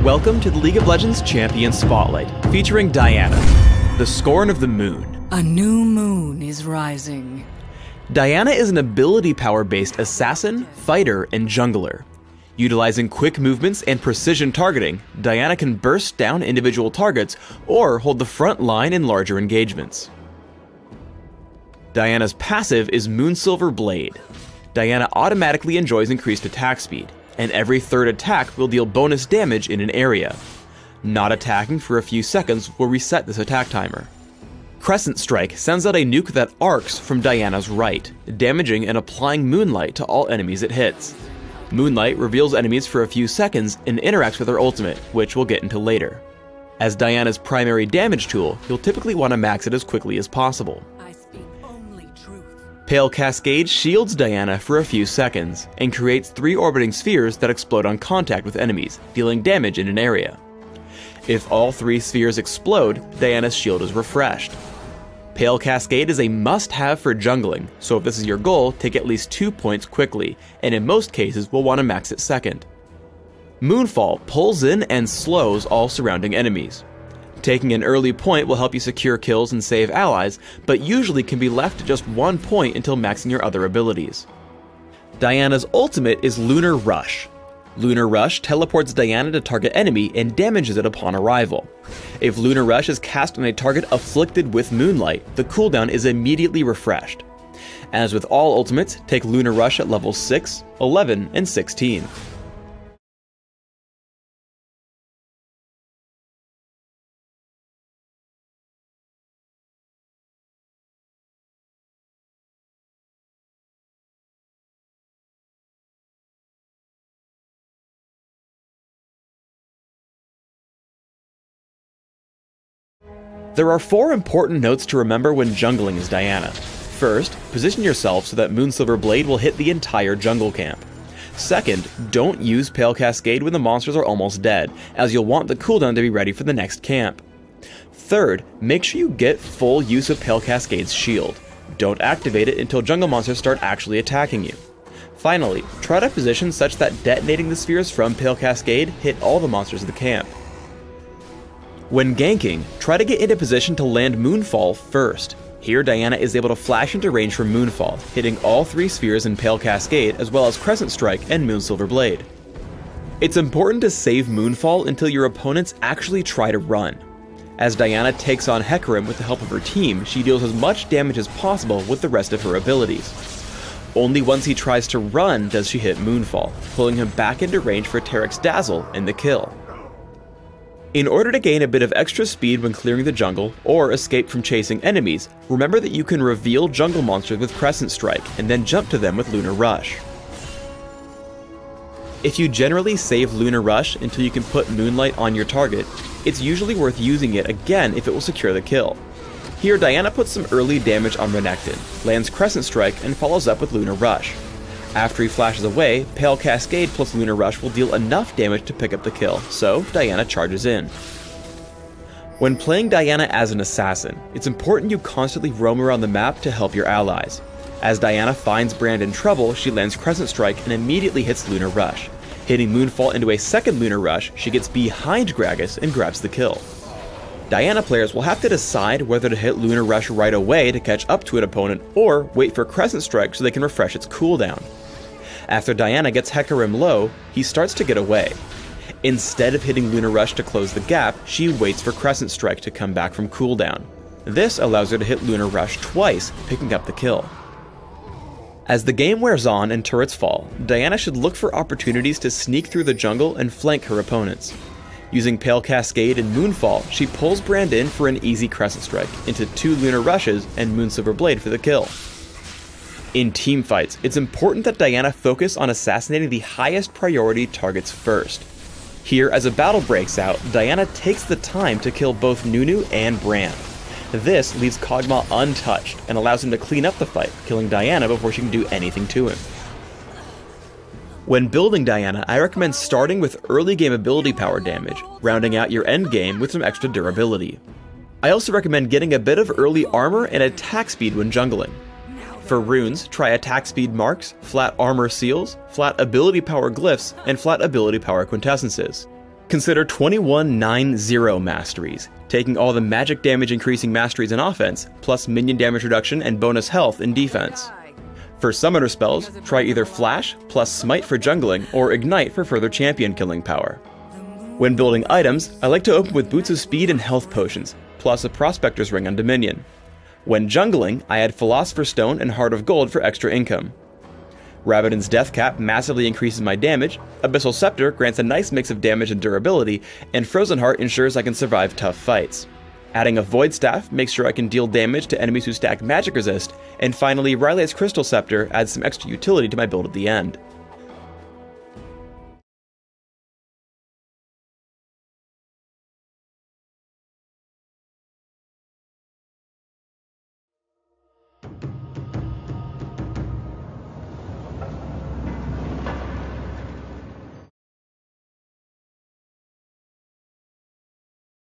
Welcome to the League of Legends Champion Spotlight, featuring Diana, the Scorn of the Moon. A new moon is rising. Diana is an ability power-based assassin, fighter, and jungler. Utilizing quick movements and precision targeting, Diana can burst down individual targets or hold the front line in larger engagements. Diana's passive is Moonsilver Blade. Diana automatically enjoys increased attack speed, and every third attack will deal bonus damage in an area. Not attacking for a few seconds will reset this attack timer. Crescent Strike sends out a nuke that arcs from Diana's right, damaging and applying Moonlight to all enemies it hits. Moonlight reveals enemies for a few seconds and interacts with her ultimate, which we'll get into later. As Diana's primary damage tool, you'll typically want to max it as quickly as possible. Pale Cascade shields Diana for a few seconds, and creates 3 orbiting spheres that explode on contact with enemies, dealing damage in an area. If all 3 spheres explode, Diana's shield is refreshed. Pale Cascade is a must-have for jungling, so if this is your goal, take at least 2 points quickly, and in most cases will want to max it second. Moonfall pulls in and slows all surrounding enemies. Taking an early point will help you secure kills and save allies, but usually can be left at just 1 point until maxing your other abilities. Diana's ultimate is Lunar Rush. Lunar Rush teleports Diana to target enemy and damages it upon arrival. If Lunar Rush is cast on a target afflicted with Moonlight, the cooldown is immediately refreshed. As with all ultimates, take Lunar Rush at levels 6, 11, and 16. There are 4 important notes to remember when jungling as Diana. First, position yourself so that Moonsilver Blade will hit the entire jungle camp. Second, don't use Pale Cascade when the monsters are almost dead, as you'll want the cooldown to be ready for the next camp. Third, make sure you get full use of Pale Cascade's shield. Don't activate it until jungle monsters start actually attacking you. Finally, try to position such that detonating the spheres from Pale Cascade hit all the monsters of the camp. When ganking, try to get into position to land Moonfall first. Here Diana is able to flash into range from Moonfall, hitting all 3 spheres in Pale Cascade as well as Crescent Strike and Moonsilver Blade. It's important to save Moonfall until your opponents actually try to run. As Diana takes on Hecarim with the help of her team, she deals as much damage as possible with the rest of her abilities. Only once he tries to run does she hit Moonfall, pulling him back into range for Taric's Dazzle and the kill. In order to gain a bit of extra speed when clearing the jungle, or escape from chasing enemies, remember that you can reveal jungle monsters with Crescent Strike, and then jump to them with Lunar Rush. If you generally save Lunar Rush until you can put Moonlight on your target, it's usually worth using it again if it will secure the kill. Here Diana puts some early damage on Renekton, lands Crescent Strike, and follows up with Lunar Rush. After he flashes away, Pale Cascade plus Lunar Rush will deal enough damage to pick up the kill, so Diana charges in. When playing Diana as an assassin, it's important you constantly roam around the map to help your allies. As Diana finds Brand in trouble, she lands Crescent Strike and immediately hits Lunar Rush. Hitting Moonfall into a second Lunar Rush, she gets behind Gragas and grabs the kill. Diana players will have to decide whether to hit Lunar Rush right away to catch up to an opponent, or wait for Crescent Strike so they can refresh its cooldown. After Diana gets Hecarim low, he starts to get away. Instead of hitting Lunar Rush to close the gap, she waits for Crescent Strike to come back from cooldown. This allows her to hit Lunar Rush twice, picking up the kill. As the game wears on and turrets fall, Diana should look for opportunities to sneak through the jungle and flank her opponents. Using Pale Cascade and Moonfall, she pulls Brand in for an easy Crescent Strike, into 2 Lunar Rushes and Moonsilver Blade for the kill. In teamfights, it's important that Diana focus on assassinating the highest priority targets first. Here, as a battle breaks out, Diana takes the time to kill both Nunu and Brand. This leaves Kog'Maw untouched and allows him to clean up the fight, killing Diana before she can do anything to him. When building Diana, I recommend starting with early game ability power damage, rounding out your end game with some extra durability. I also recommend getting a bit of early armor and attack speed when jungling. For runes, try attack speed marks, flat armor seals, flat ability power glyphs, and flat ability power quintessences. Consider 2190 masteries, taking all the magic damage increasing masteries in offense, plus minion damage reduction and bonus health in defense. For summoner spells, try either Flash plus Smite for jungling, or Ignite for further champion killing power. When building items, I like to open with Boots of Speed and Health Potions, plus a Prospector's Ring on Dominion. When jungling, I add Philosopher's Stone and Heart of Gold for extra income. Rabadon's Death Cap massively increases my damage, Abyssal Scepter grants a nice mix of damage and durability, and Frozen Heart ensures I can survive tough fights. Adding a Void Staff makes sure I can deal damage to enemies who stack magic resist, and finally Rylea's Crystal Scepter adds some extra utility to my build at the end.